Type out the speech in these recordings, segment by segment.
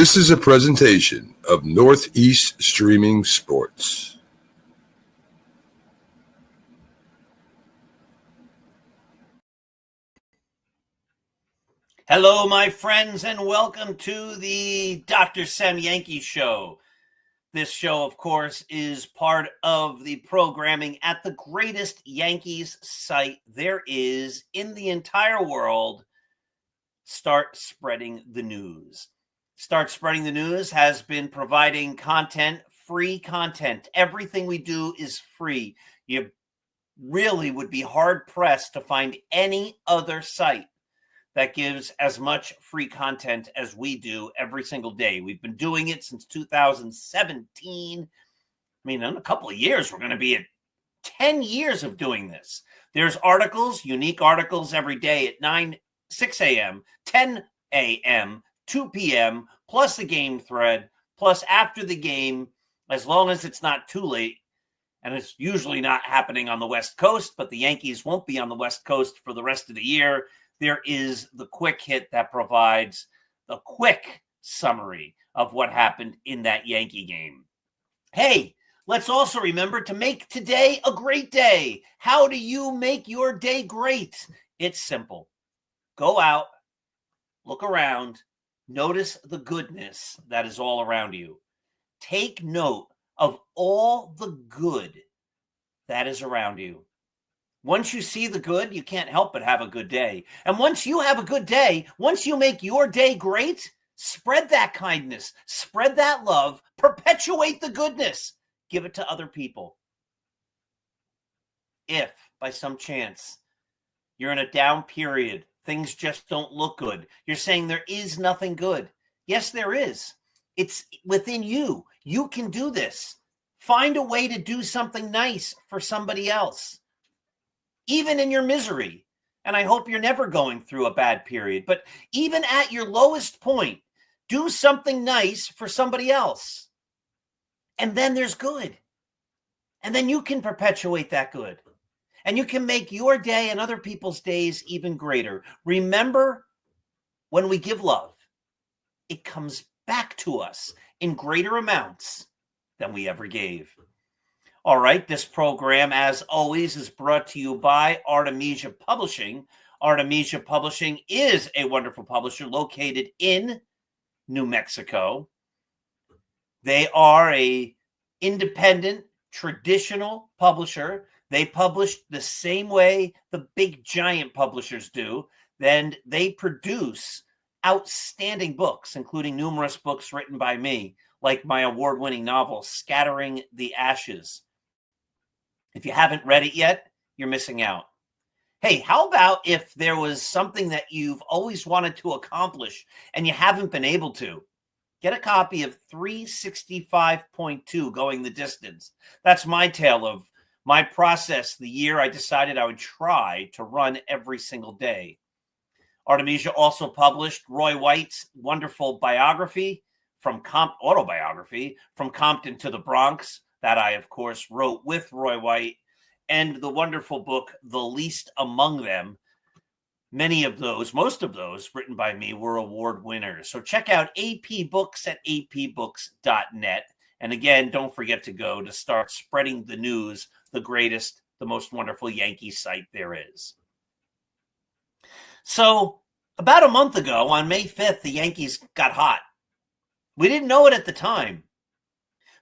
This is a presentation of Northeast Streaming Sports. Hello, my friends, and welcome to the Dr. Sam Yankee Show. This show, of course, is part of the programming at the greatest Yankees site there is in the entire world. Start Spreading the News. Start Spreading the News has been providing content, free content. Everything we do is free. You really would be hard-pressed to find any other site that gives as much free content as we do every single day. We've been doing it since 2017. I mean, in a couple of years, we're going to be at 10 years of doing this. There's articles, unique articles every day at 6 a.m., 10 a.m., 2 p.m., plus the game thread, plus after the game, as long as it's not too late. And it's usually not happening on the West Coast, but the Yankees won't be on the West Coast for the rest of the year. There is the quick hit that provides the quick summary of what happened in that Yankee game. Hey, let's also remember to make today a great day. How do you make your day great? It's simple. Go out, look around, notice the goodness that is all around you. Take note of all the good that is around you. Once you see the good, you can't help but have a good day. And once you have a good day, once you make your day great, spread that kindness, spread that love, perpetuate the goodness, give it to other people. If, by some chance, you're in a down period, things just don't look good, you're saying there is nothing good. Yes, there is. It's within you. You can do this. Find a way to do something nice for somebody else. Even in your misery, and I hope you're never going through a bad period, but even at your lowest point, do something nice for somebody else. And then there's good. And then you can perpetuate that good. And you can make your day and other people's days even greater. Remember, when we give love, it comes back to us in greater amounts than we ever gave. All right, this program, as always, is brought to you by Artemisia Publishing. Artemisia Publishing is a wonderful publisher located in New Mexico. They are an independent, traditional publisher. They publish the same way the big, giant publishers do. Then they produce outstanding books, including numerous books written by me, like my award-winning novel, Scattering the Ashes. If you haven't read it yet, you're missing out. Hey, how about if there was something that you've always wanted to accomplish and you haven't been able to? Get a copy of 365.2, Going the Distance. That's my tale of my process the year I decided I would try to run every single day. Artemisia also published Roy White's wonderful biography, autobiography, From Compton to the Bronx, that I, of course, wrote with Roy White, and the wonderful book, The Least Among Them. Most of those written by me were award winners. So check out AP Books at apbooks.net. And again, don't forget to go to Start Spreading the News, the greatest, the most wonderful Yankee site there is. So about a month ago, on May 5th, the Yankees got hot. We didn't know it at the time.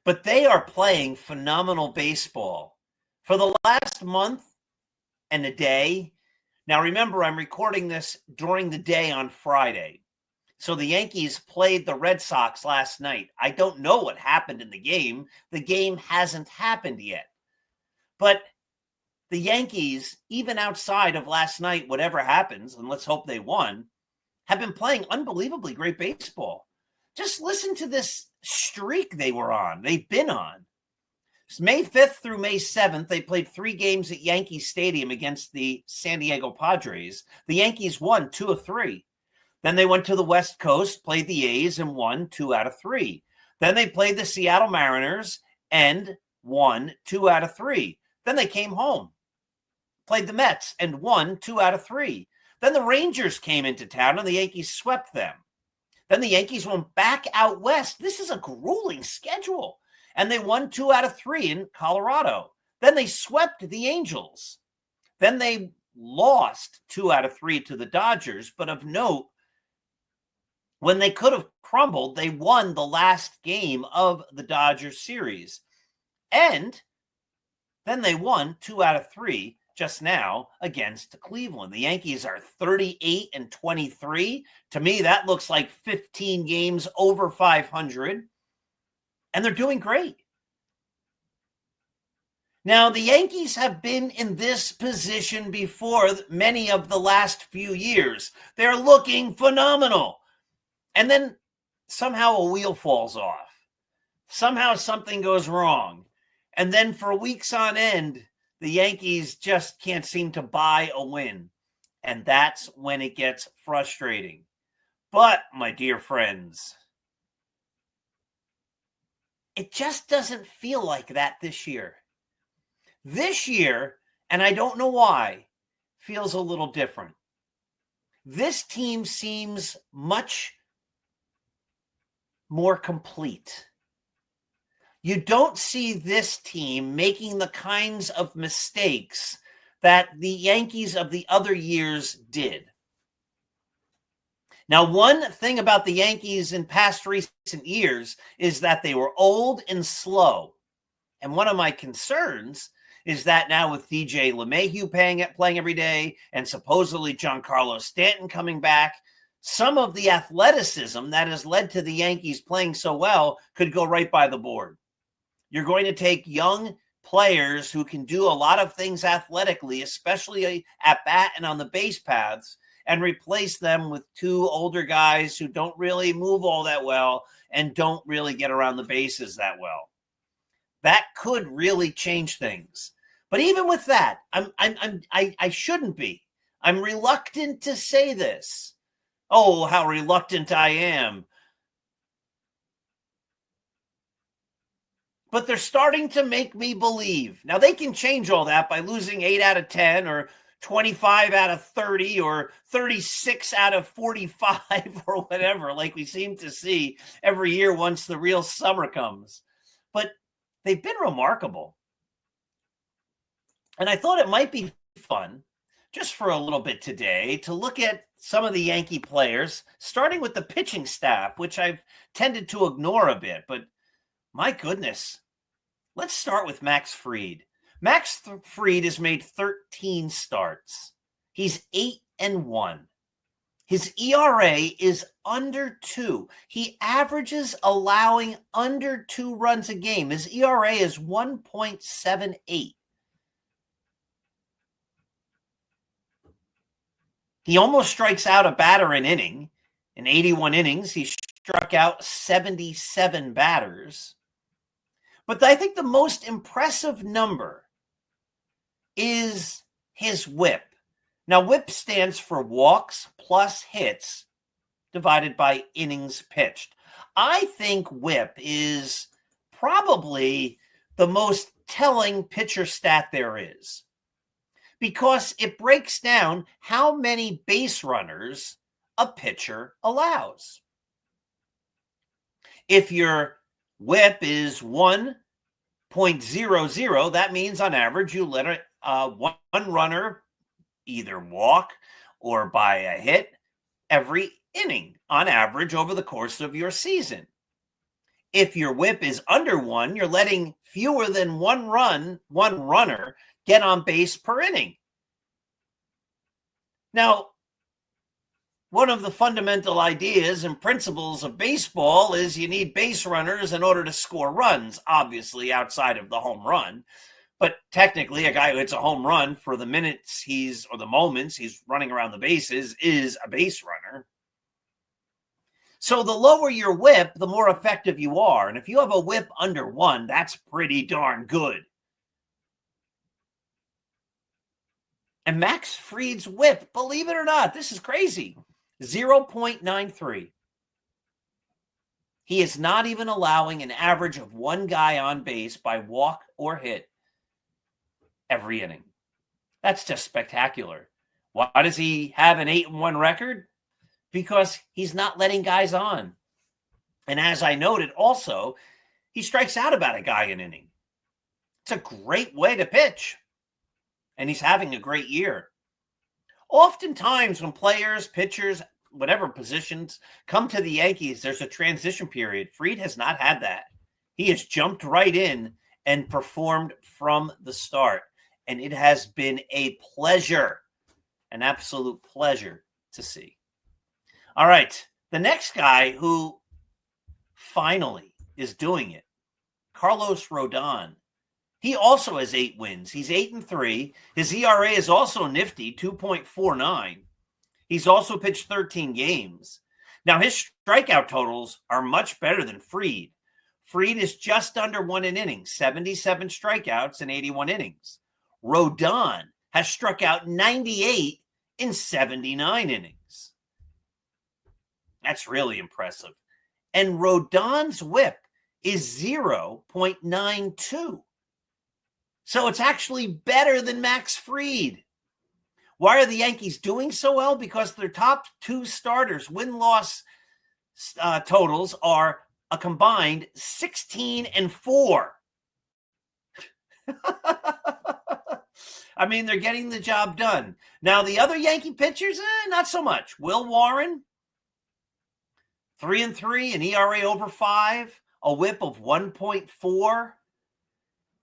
But they are playing phenomenal baseball for the last month and a day. Now, remember, I'm recording this during the day on Friday. So the Yankees played the Red Sox last night. I don't know what happened in the game. The game hasn't happened yet. But the Yankees, even outside of last night, whatever happens, and let's hope they won, have been playing unbelievably great baseball. Just listen to this streak they've been on. May 5th through May 7th, they played 3 games at Yankee Stadium against the San Diego Padres. The Yankees won 2 of 3. Then they went to the West Coast, played the A's, and won 2 out of 3. Then they played the Seattle Mariners and won 2 out of 3. Then they came home, played the Mets, and won 2 out of 3. Then the Rangers came into town, and the Yankees swept them. Then the Yankees went back out west. This is a grueling schedule. And they won 2 out of 3 in Colorado. Then they swept the Angels. Then they lost 2 out of 3 to the Dodgers. But of note, when they could have crumbled, they won the last game of the Dodgers series. And then they won 2 out of 3 just now against Cleveland. The Yankees are 38-23. To me, that looks like 15 games over 500. And they're doing great. Now, the Yankees have been in this position before many of the last few years. They're looking phenomenal. And then somehow a wheel falls off. Somehow something goes wrong. And then for weeks on end, the Yankees just can't seem to buy a win. And that's when it gets frustrating. But, my dear friends, it just doesn't feel like that this year. This year, and I don't know why, feels a little different. This team seems much more complete. You don't see this team making the kinds of mistakes that the Yankees of the other years did. Now, one thing about the Yankees in past recent years is that they were old and slow. And one of my concerns is that now with DJ LeMahieu playing every day and supposedly Giancarlo Stanton coming back, some of the athleticism that has led to the Yankees playing so well could go right by the board. You're going to take young players who can do a lot of things athletically, especially at bat and on the base paths, and replace them with 2 older guys who don't really move all that well and don't really get around the bases that well. That could really change things. But even with that, I shouldn't be. I'm reluctant to say this. Oh, how reluctant I am. But they're starting to make me believe. Now, they can change all that by losing 8 out of 10 or 25 out of 30 or 36 out of 45 or whatever, like we seem to see every year once the real summer comes. But they've been remarkable. And I thought it might be fun, just for a little bit today, to look at some of the Yankee players, starting with the pitching staff, which I've tended to ignore a bit. But my goodness, let's start with Max Fried. Max Fried has made 13 starts. He's 8-1. His ERA is under 2. He averages allowing under 2 runs a game. His ERA is 1.78. He almost strikes out a batter an inning. In 81 innings, he struck out 77 batters. But I think the most impressive number is his WHIP. Now, WHIP stands for walks plus hits divided by innings pitched. I think WHIP is probably the most telling pitcher stat there is, because it breaks down how many base runners a pitcher allows. If your WHIP is 1.00, that means on average you let one runner either walk or by a hit every inning on average over the course of your season. If your WHIP is under 1, you're letting fewer than one runner get on base per inning. Now, one of the fundamental ideas and principles of baseball is you need base runners in order to score runs, obviously outside of the home run. But technically, a guy who hits a home run for the minutes or the moments he's running around the bases is a base runner. So the lower your WHIP, the more effective you are. And if you have a WHIP under 1, that's pretty darn good. And Max Fried's WHIP, believe it or not, this is crazy, 0.93. He is not even allowing an average of one guy on base by walk or hit every inning. That's just spectacular. Why does he have an 8-1 record? because he's not letting guys on. And as I noted also, he strikes out about a guy an inning. It's a great way to pitch. And he's having a great year. Oftentimes when players, pitchers, whatever positions come to the Yankees, there's a transition period. Fried has not had that. He has jumped right in and performed from the start. And it has been a pleasure, an absolute pleasure to see. All right. The next guy who finally is doing it, Carlos Rodon. He also has 8 wins. He's 8-3. His ERA is also nifty, 2.49. He's also pitched 13 games. Now, his strikeout totals are much better than Fried. Fried is just under 1 an inning, 77 strikeouts in 81 innings. Rodon has struck out 98 in 79 innings. That's really impressive. And Rodon's whip is 0.92. So it's actually better than Max Fried. Why are the Yankees doing so well? Because their top 2 starters' win-loss totals are a combined 16-4. I mean, they're getting the job done. Now, the other Yankee pitchers, not so much. Will Warren, 3-3, an ERA over 5, a whip of 1.4.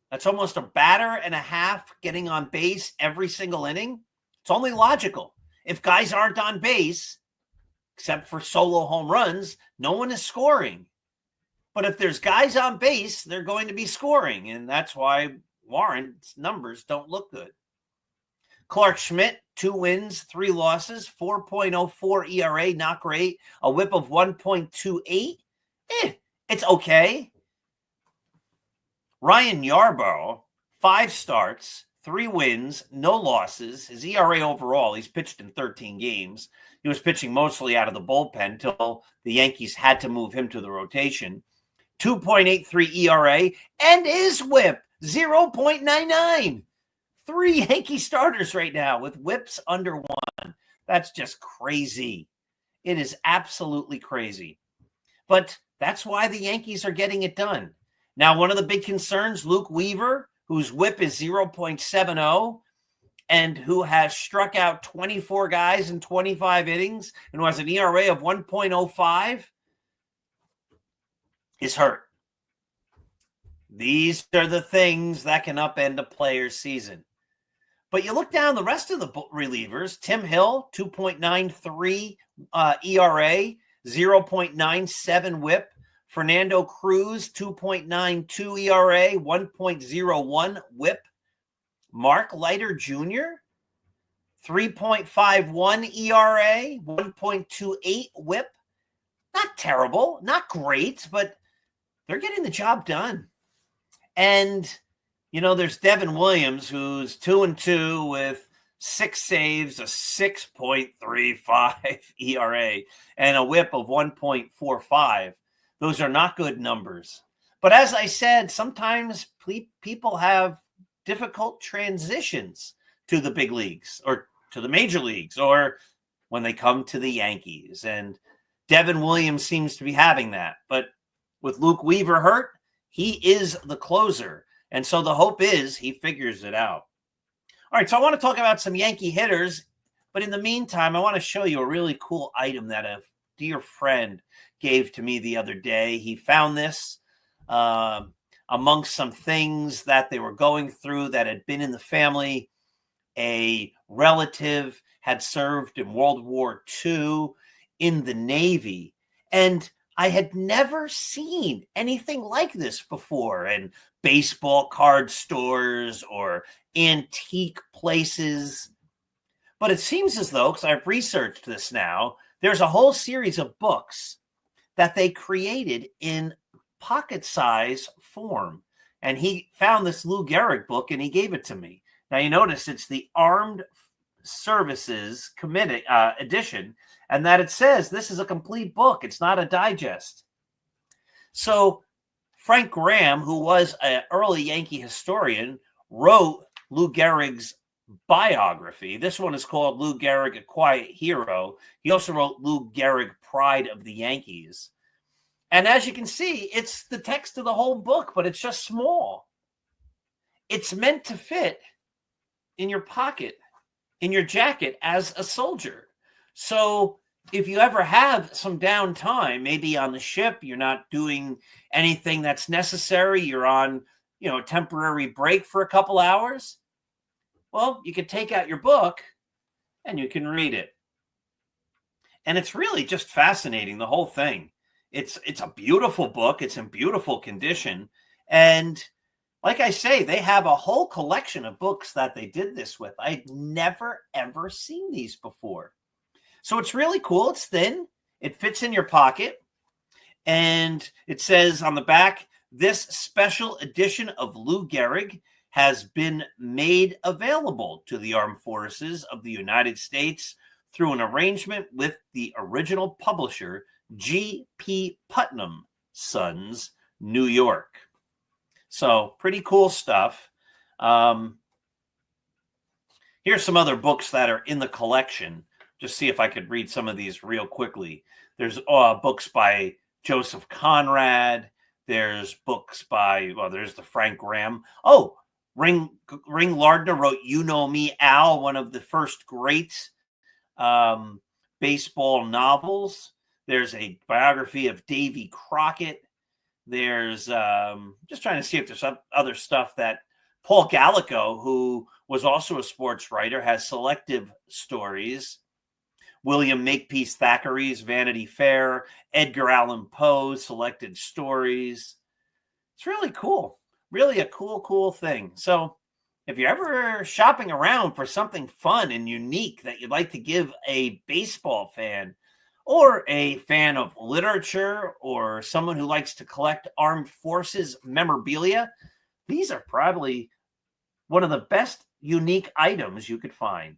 That's almost a batter and a half getting on base every single inning. It's only logical. If guys aren't on base, except for solo home runs, no one is scoring. But if there's guys on base, they're going to be scoring. And that's why Warren's numbers don't look good. Clark Schmidt, 2 wins, 3 losses, 4.04 ERA, not great. A whip of 1.28. It's okay. Ryan Yarbrough, 5 starts, 3 wins, no losses. His ERA overall, he's pitched in 13 games. He was pitching mostly out of the bullpen until the Yankees had to move him to the rotation. 2.83 ERA and his whip, 0.99. 3 Yankee starters right now with whips under 1. That's just crazy. It is absolutely crazy. But that's why the Yankees are getting it done. Now, one of the big concerns, Luke Weaver, whose whip is 0.70 and who has struck out 24 guys in 25 innings and who has an ERA of 1.05, is hurt. These are the things that can upend a player's season. But you look down the rest of the relievers, Tim Hill, 2.93 ERA, 0.97 whip. Fernando Cruz, 2.92 ERA, 1.01 whip. Mark Leiter Jr., 3.51 ERA, 1.28 whip. Not terrible, not great, but they're getting the job done. And, you know, there's Devin Williams, who's 2-2 with 6 saves, a 6.35 ERA, and a whip of 1.45. Those are not good numbers. But as I said, sometimes people have difficult transitions to the big leagues or to the major leagues or when they come to the Yankees. And Devin Williams seems to be having that. But with Luke Weaver hurt, he is the closer. And so the hope is he figures it out. All right, so I want to talk about some Yankee hitters. But in the meantime, I want to show you a really cool item that a dear friend gave to me the other day. He found this amongst some things that they were going through that had been in the family. A relative had served in World War II in the Navy. And I had never seen anything like this before in baseball card stores or antique places. But it seems as though, because I've researched this now, there's a whole series of books that they created in pocket-size form. And he found this Lou Gehrig book, and he gave it to me. Now, you notice it's the Armed Services Committee edition, and that it says this is a complete book. It's not a digest. So Frank Graham, who was an early Yankee historian, wrote Lou Gehrig's biography. This one is called Lou Gehrig, A Quiet Hero. He also wrote Lou Gehrig, Pride of the Yankees. And as you can see, it's the text of the whole book, but it's just small. It's meant to fit in your pocket, in your jacket as a soldier. So if you ever have some downtime, maybe on the ship, you're not doing anything that's necessary, you're on, a temporary break for a couple hours, well, you can take out your book and you can read it. And it's really just fascinating, the whole thing. It's a beautiful book. It's in beautiful condition. And like I say, they have a whole collection of books that they did this with. I'd never, ever seen these before. So it's really cool. It's thin. It fits in your pocket. And it says on the back, this special edition of Lou Gehrig has been made available to the Armed Forces of the United States through an arrangement with the original publisher, G.P. Putnam Sons, New York. So pretty cool stuff. Here's some other books that are in the collection. Just see if I could read some of these real quickly. There's books by Joseph Conrad. There's books by, there's the Frank Graham. Oh, Ring Lardner wrote You Know Me, Al, one of the first great baseball novels. There's a biography of Davy Crockett. There's just trying to see if there's some other stuff that Paul Gallico, who was also a sports writer, has selective stories. William Makepeace Thackeray's Vanity Fair, Edgar Allan Poe's selected stories. It's really cool. Really a cool thing. So if you're ever shopping around for something fun and unique that you'd like to give a baseball fan or a fan of literature or someone who likes to collect armed forces memorabilia, these are probably one of the best unique items you could find.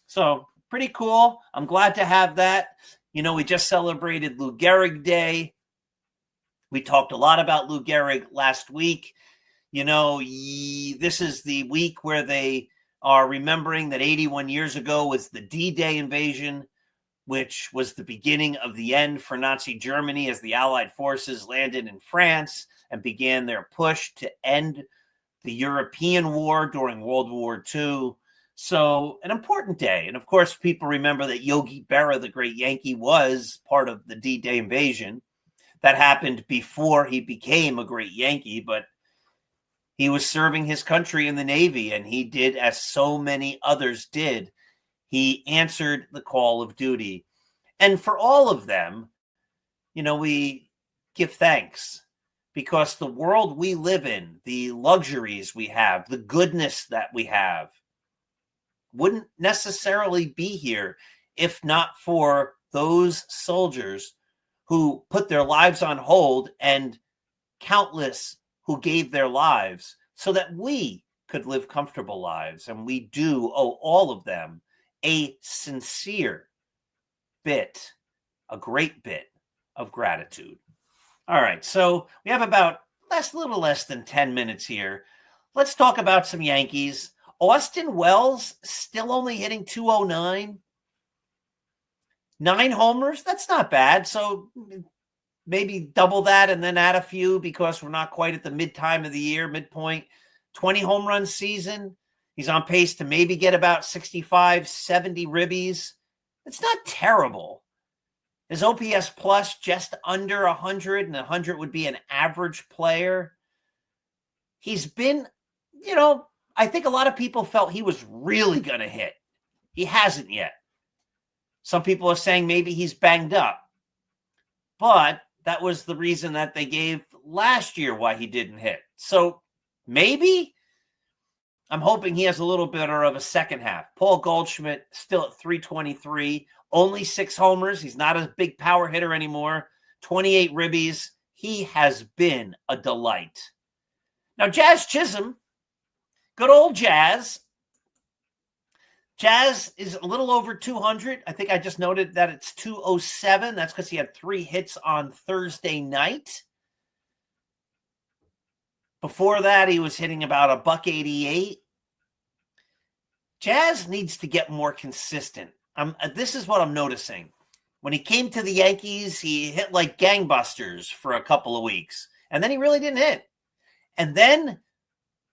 So pretty cool. I'm glad to have that. We just celebrated Lou Gehrig Day. We talked a lot about Lou Gehrig last week. This is the week where they are remembering that 81 years ago was the D-Day invasion, which was the beginning of the end for Nazi Germany as the Allied forces landed in France and began their push to end the European war during World War II. So an important day. And of course, people remember that Yogi Berra, the great Yankee, was part of the D-Day invasion. That happened before he became a great Yankee, but he was serving his country in the Navy, and he did as so many others did. He answered the call of duty. And for all of them, we give thanks because the world we live in, the luxuries we have, the goodness that we have, wouldn't necessarily be here if not for those soldiers who put their lives on hold and countless who gave their lives so that we could live comfortable lives. And we do owe all of them a sincere bit, a great bit of gratitude. All right, so we have about little less than 10 minutes here. Let's talk about some Yankees. Austin Wells still only hitting 209. 9 homers, that's not bad. So maybe double that and then add a few because we're not quite at the midpoint. 20 home run season. He's on pace to maybe get about 65, 70 ribbies. It's not terrible. His OPS plus just under 100, and 100 would be an average player. He's been, I think a lot of people felt he was really going to hit. He hasn't yet. Some people are saying maybe he's banged up. But that was the reason that they gave last year why he didn't hit. So maybe I'm hoping he has a little bit of a second half. Paul Goldschmidt still at 323, only 6 homers. He's not a big power hitter anymore. 28 ribbies. He has been a delight. Now, Jazz Chisholm, good old Jazz. Jazz is a little over 200. I think I just noted that it's 207. That's because he had 3 hits on Thursday night. Before that, he was hitting about $188. Jazz needs to get more consistent. This is what I'm noticing. When he came to the Yankees, he hit like gangbusters for a couple of weeks, and then he really didn't hit. And then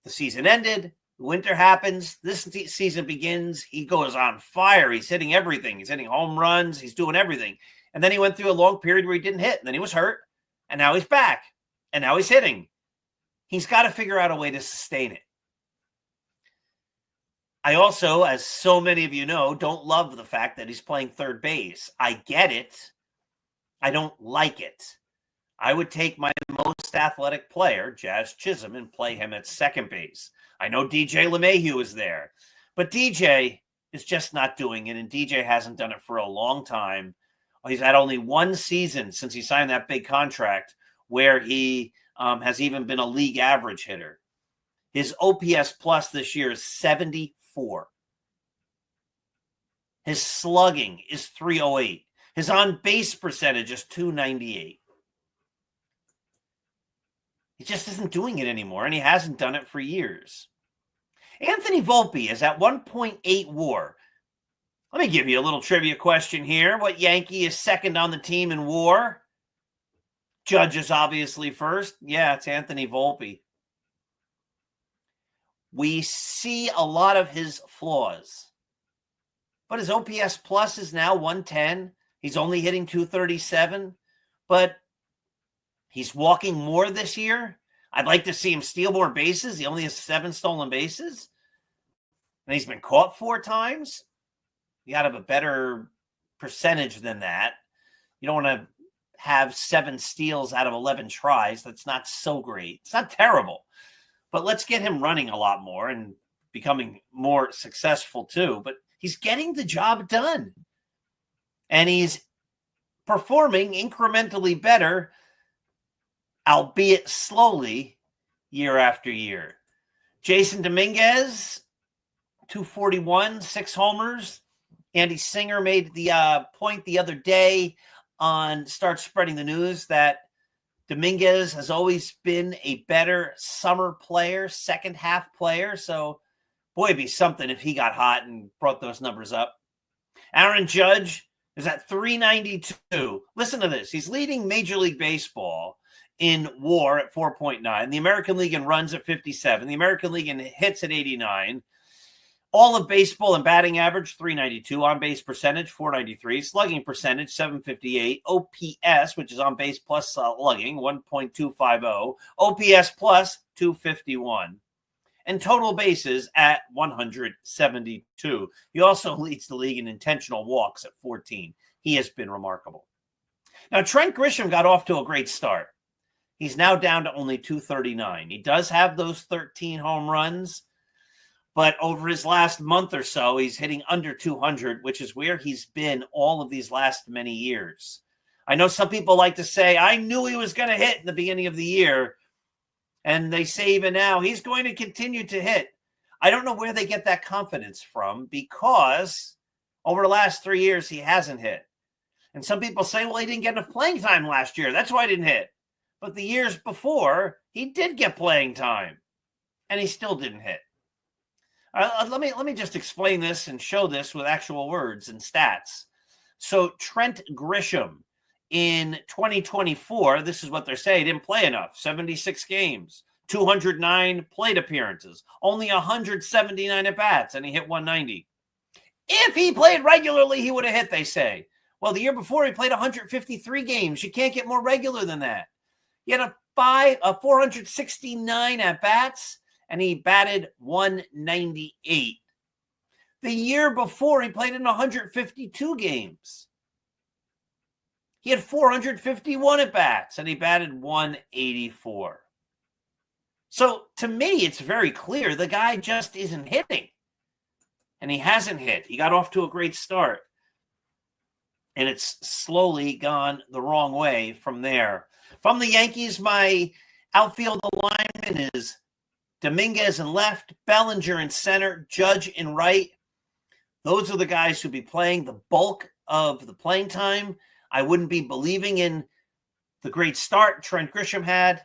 the season ended. Winter happens. This season begins. He goes on fire. He's hitting everything. He's hitting home runs. He's doing everything. And then he went through a long period where he didn't hit. And then he was hurt. And now he's back. And now he's hitting. He's got to figure out a way to sustain it. I also, as so many of you know, don't love the fact that he's playing third base. I get it. I don't like it. I would take my most athletic player, Jazz Chisholm, and play him at second base. I know DJ LeMahieu is there, but DJ is just not doing it, and DJ hasn't done it for a long time. He's had only one season since he signed that big contract where he has even been a league average hitter. His OPS plus this year is 74. His slugging is 308. His on-base percentage is 298. He just isn't doing it anymore, and he hasn't done it for years. Anthony Volpe is at 1.8 WAR. Let me give you a little trivia question here. What Yankee is second on the team in WAR? Judge is obviously first. Yeah, it's Anthony Volpe. We see a lot of his flaws, but his OPS plus is now 110. He's only hitting 237, but he's walking more this year. I'd like to see him steal more bases. He only has 7 stolen bases, and he's been caught 4 times. You got to have a better percentage than that. You don't want to have 7 steals out of 11 tries. That's not so great. It's not terrible. But let's get him running a lot more and becoming more successful too. But he's getting the job done. And he's performing incrementally better, albeit slowly, year after year. Jason Dominguez, 241, 6 homers. Andy Singer made the point the other day on Start Spreading the News that Dominguez has always been a better summer player, second half player. So, boy, it'd be something if he got hot and brought those numbers up. Aaron Judge is at 392. Listen to this. He's leading Major League Baseball in WAR at 4.9. The American League in runs at 57. The American League in hits at 89. All of baseball and batting average, 392. On-base percentage, 493. Slugging percentage, 758. OPS, which is on-base plus slugging, 1.250. OPS plus, 251. And total bases at 172. He also leads the league in intentional walks at 14. He has been remarkable. Now, Trent Grisham got off to a great start. He's now down to only 239. He does have those 13 home runs, but over his last month or so, he's hitting under 200, which is where he's been all of these last many years. I know some people like to say, I knew he was going to hit in the beginning of the year. And they say even now, he's going to continue to hit. I don't know where they get that confidence from, because over the last 3 years, he hasn't hit. And some people say, well, he didn't get enough playing time last year. That's why he didn't hit. But the years before, he did get playing time, and he still didn't hit. Let me just explain this and show this with actual words and stats. So Trent Grisham in 2024, this is what they're saying, he didn't play enough. 76 games, 209 plate appearances, only 179 at-bats, and he hit 190. If he played regularly, he would have hit, they say. Well, the year before, he played 153 games. You can't get more regular than that. He had a 469 at-bats, and he batted 198. The year before, he played in 152 games. He had 451 at-bats, and he batted 184. So, to me, it's very clear the guy just isn't hitting. And he hasn't hit. He got off to a great start. And it's slowly gone the wrong way from there. From the Yankees, my outfield alignment is Dominguez in left, Bellinger in center, Judge in right. Those are the guys who'll be playing the bulk of the playing time. I wouldn't be believing in the great start Trent Grisham had.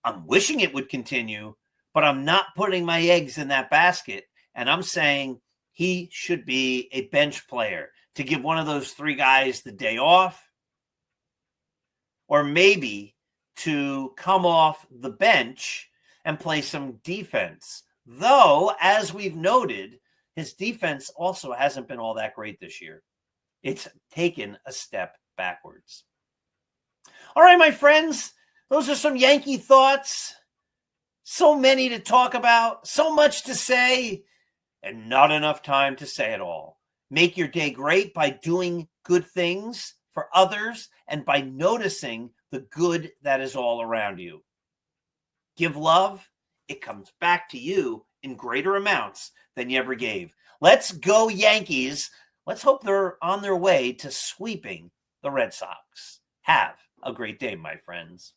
I'm wishing it would continue, but I'm not putting my eggs in that basket. And I'm saying he should be a bench player to give one of those three guys the day off, or maybe to come off the bench and play some defense. Though, as we've noted, his defense also hasn't been all that great this year. It's taken a step backwards. All right, my friends, those are some Yankee thoughts. So many to talk about, so much to say, and not enough time to say it all. Make your day great by doing good things for others and by noticing the good that is all around you. Give love, it comes back to you in greater amounts than you ever gave. Let's go, Yankees. Let's hope they're on their way to sweeping the Red Sox. Have a great day, my friends.